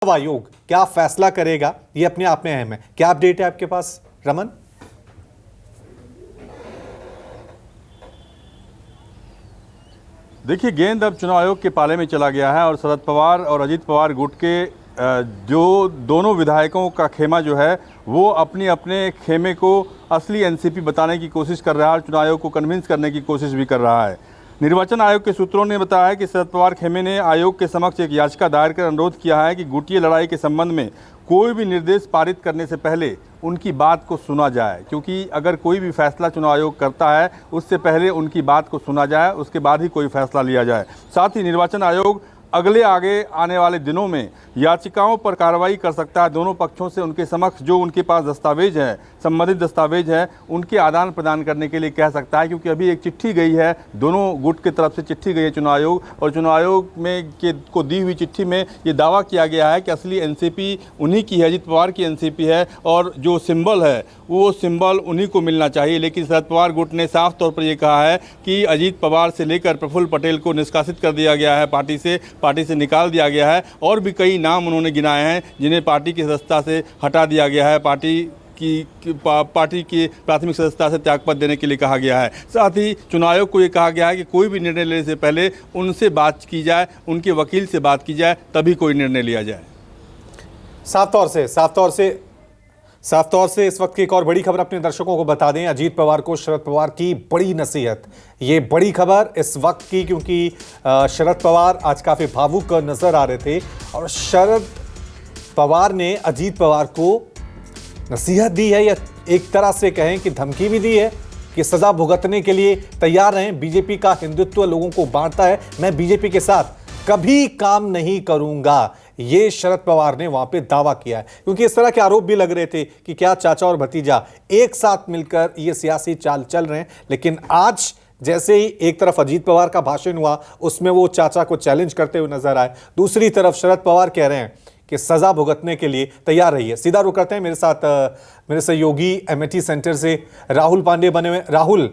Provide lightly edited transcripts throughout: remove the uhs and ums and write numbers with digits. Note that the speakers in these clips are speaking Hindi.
आयोग क्या फैसला करेगा, ये अपने आप में अहम है। क्या अपडेट है आपके पास रमन? देखिए, गेंद अब चुनाव आयोग के पाले में चला गया है और शरद पवार और अजीत पवार गुट के जो दोनों विधायकों का खेमा जो है वो अपने अपने खेमे को असली एनसीपी बताने की कोशिश कर रहा है और चुनाव आयोग को कन्विंस करने की कोशिश भी कर रहा है। निर्वाचन आयोग के सूत्रों ने बताया है कि शरद पवार खेमे ने आयोग के समक्ष एक याचिका दायर कर अनुरोध किया है कि गुटीय लड़ाई के संबंध में कोई भी निर्देश पारित करने से पहले उनकी बात को सुना जाए, क्योंकि अगर कोई भी फैसला चुनाव आयोग करता है उससे पहले उनकी बात को सुना जाए, उसके बाद ही कोई फैसला लिया जाए। साथ ही निर्वाचन आयोग आगे आने वाले दिनों में याचिकाओं पर कार्रवाई कर सकता है। दोनों पक्षों से उनके समक्ष जो उनके पास दस्तावेज है, संबंधित दस्तावेज है, उनके आदान प्रदान करने के लिए कह सकता है, क्योंकि अभी एक चिट्ठी गई है, दोनों गुट की तरफ से चिट्ठी गई है चुनाव आयोग, और चुनाव आयोग में को दी हुई चिट्ठी में ये दावा किया गया है कि असली एनसीपी उन्हीं की है, अजीत पवार की एनसीपी है, और जो सिंबल है वो सिंबल उन्हीं को मिलना चाहिए। लेकिन शरद पवार गुट ने साफ तौर पर यह कहा है कि अजीत पवार से लेकर प्रफुल्ल पटेल को निष्कासित कर दिया गया है, पार्टी से निकाल दिया गया है, और भी कई नाम उन्होंने गिनाए हैं जिन्हें पार्टी की सदस्यता से हटा दिया गया है, पार्टी की प्राथमिक सदस्यता से त्यागपत्र देने के लिए कहा गया है। साथ ही चुनाव आयोग को ये कहा गया है कि कोई भी निर्णय लेने से पहले उनसे बात की जाए, उनके वकील से बात की जाए, तभी कोई निर्णय लिया जाए। साफ तौर से इस वक्त की एक और बड़ी खबर अपने दर्शकों को बता दें। अजीत पवार को शरद पवार की बड़ी नसीहत, ये बड़ी खबर इस वक्त की, क्योंकि शरद पवार आज काफी भावुक नजर आ रहे थे और शरद पवार ने अजीत पवार को नसीहत दी है, या एक तरह से कहें कि धमकी भी दी है कि सजा भुगतने के लिए तैयार रहें। बीजेपी का हिंदुत्व लोगों को बांटता है, मैं बीजेपी के साथ कभी काम नहीं करूंगा, ये शरद पवार ने वहां पे दावा किया है। क्योंकि इस तरह के आरोप भी लग रहे थे कि क्या चाचा और भतीजा एक साथ मिलकर ये सियासी चाल चल रहे हैं। लेकिन आज जैसे ही एक तरफ अजीत पवार का भाषण हुआ, उसमें वो चाचा को चैलेंज करते हुए नजर आए, दूसरी तरफ शरद पवार कह रहे हैं कि सजा भुगतने के लिए तैयार रहिए। सीधा रुक करते हैं, मेरे साथ मेरे सहयोगी एमिटी सेंटर से राहुल पांडे बने हुए। राहुल,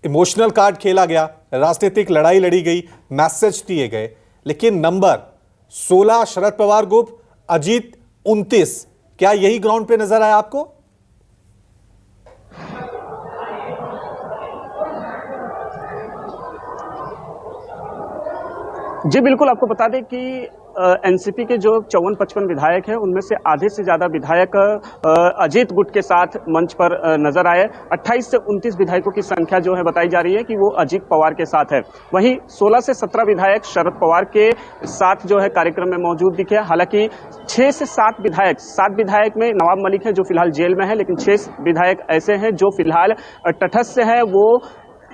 इमोशनल कार्ड खेला गया, राजनीतिक लड़ाई लड़ी गई, मैसेज दिए गए, लेकिन नंबर 16 शरद पवार ग्रुप, अजीत 29, क्या यही ग्राउंड पे नजर आया आपको? जी बिल्कुल, आपको बता दें कि एनसीपी के जो 54-55 विधायक हैं उनमें से आधे से ज्यादा विधायक अजीत गुट के साथ मंच पर नजर आए। 28 से 29 विधायकों की संख्या जो है बताई जा रही है कि वो अजीत पवार के साथ है। वहीं 16 से 17 विधायक शरद पवार के साथ जो है कार्यक्रम में मौजूद दिखे। हालांकि 6 से 7 विधायक में नवाब मलिक है जो फिलहाल जेल में है, लेकिन 6 विधायक ऐसे हैं जो फिलहाल तटस्थ है, वो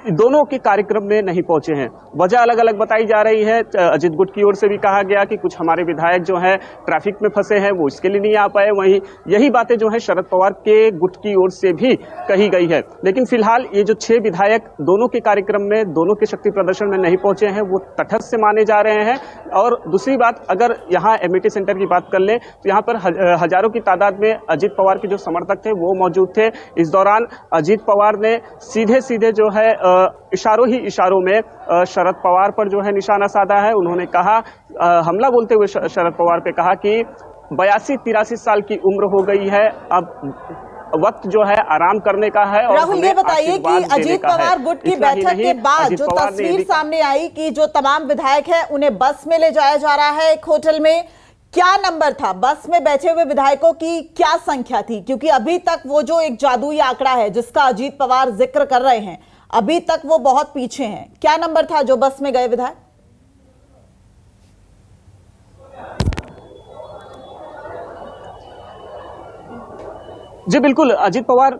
दोनों के कार्यक्रम में नहीं पहुंचे हैं। वजह अलग अलग बताई जा रही है। अजीत गुट की ओर से भी कहा गया कि कुछ हमारे विधायक जो हैं ट्रैफिक में फंसे हैं, वो इसके लिए नहीं आ पाए। वहीं यही बातें जो है शरद पवार के गुट की ओर से भी कही गई है। लेकिन फिलहाल ये जो 6 विधायक दोनों के कार्यक्रम में, दोनों के शक्ति प्रदर्शन में नहीं पहुंचे हैं, वो तटस्थ से माने जा रहे हैं। और दूसरी बात, अगर यहाँ एमिटी सेंटर की बात कर लें तो यहाँ पर हजारों की तादाद में अजीत पवार के जो समर्थक थे वो मौजूद थे। इस दौरान अजीत पवार ने सीधे जो है इशारों में शरद पवार पर जो है निशाना साधा है। उन्होंने कहा, हमला बोलते हुए शरद पवार पे कहा कि 82-83 साल की उम्र हो गई है, अब वक्त जो है आराम करने का है। और राहुल, ये बताइए कि अजीत पवार गुट की बैठक के बाद जो तस्वीर सामने आई कि जो तमाम विधायक हैं उन्हें बस में ले जाया जा रहा है एक होटल में, क्या नंबर था बस में बैठे हुए विधायकों की, क्या संख्या थी? क्योंकि अभी तक वो जो एक जादुई आंकड़ा है जिसका अजीत पवार जिक्र कर रहे हैं, अभी तक वो बहुत पीछे हैं। क्या नंबर था जो बस में गए विधायक? जी बिल्कुल, अजीत पवार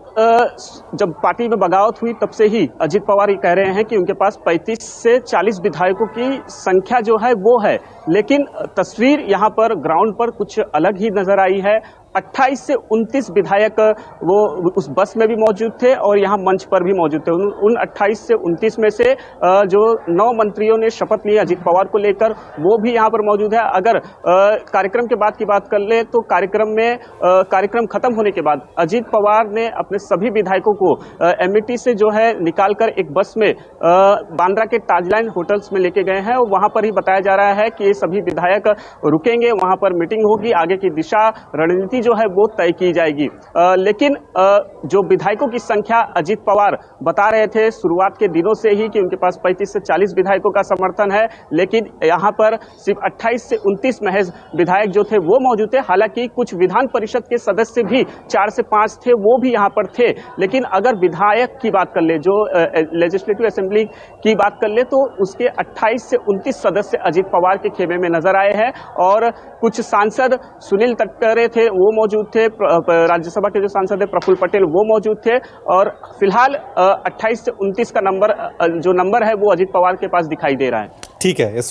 जब पार्टी में बगावत हुई तब से ही अजीत पवार ये कह रहे हैं कि उनके पास 35 से 40 विधायकों की संख्या जो है वो है। लेकिन तस्वीर यहाँ पर ग्राउंड पर कुछ अलग ही नजर आई है। 28 से 29 विधायक वो उस बस में भी मौजूद थे और यहाँ मंच पर भी मौजूद थे। उन 28 से 29 में से जो 9 मंत्रियों ने शपथ ली अजीत पवार को लेकर, वो भी यहाँ पर मौजूद है। अगर कार्यक्रम के बाद की बात कर ले तो कार्यक्रम खत्म होने के बाद अजीत पवार ने अपने सभी विधायकों को एमिटी से जो है निकालकर एक बस में बांद्रा के ताजलाइन होटल्स में लेके गए हैं और वहां पर ही बताया जा रहा है कि ये सभी विधायक रुकेंगे, वहां पर मीटिंग होगी, आगे की दिशा रणनीति जो है वो तय की जाएगी। लेकिन जो विधायकों की संख्या अजीत पवार बता रहे थे शुरुआत के दिनों से ही कि उनके पास 35 से 40 विधायकों का समर्थन है, लेकिन यहाँ पर सिर्फ 28 से 29 महज विधायक जो थे वो मौजूद थे। हालांकि कुछ विधान परिषद के सदस्य भी 4 से 5 थे, वो भी यहाँ पर थे। लेकिन अगर विधायक की बात कर ले, जो लेजिस्लेटिव असेंबली की बात कर ले, तो उसके 28 से 29 सदस्य अजीत पवार के खेमे में नजर आए हैं। और कुछ सांसद सुनील तटकरे थे वो मौजूद थे, राज्यसभा के जो सांसद है प्रफुल्ल पटेल वो मौजूद थे। और फिलहाल 28 से 29 का जो नंबर है वो अजीत पवार के पास दिखाई दे रहा है। ठीक है। इस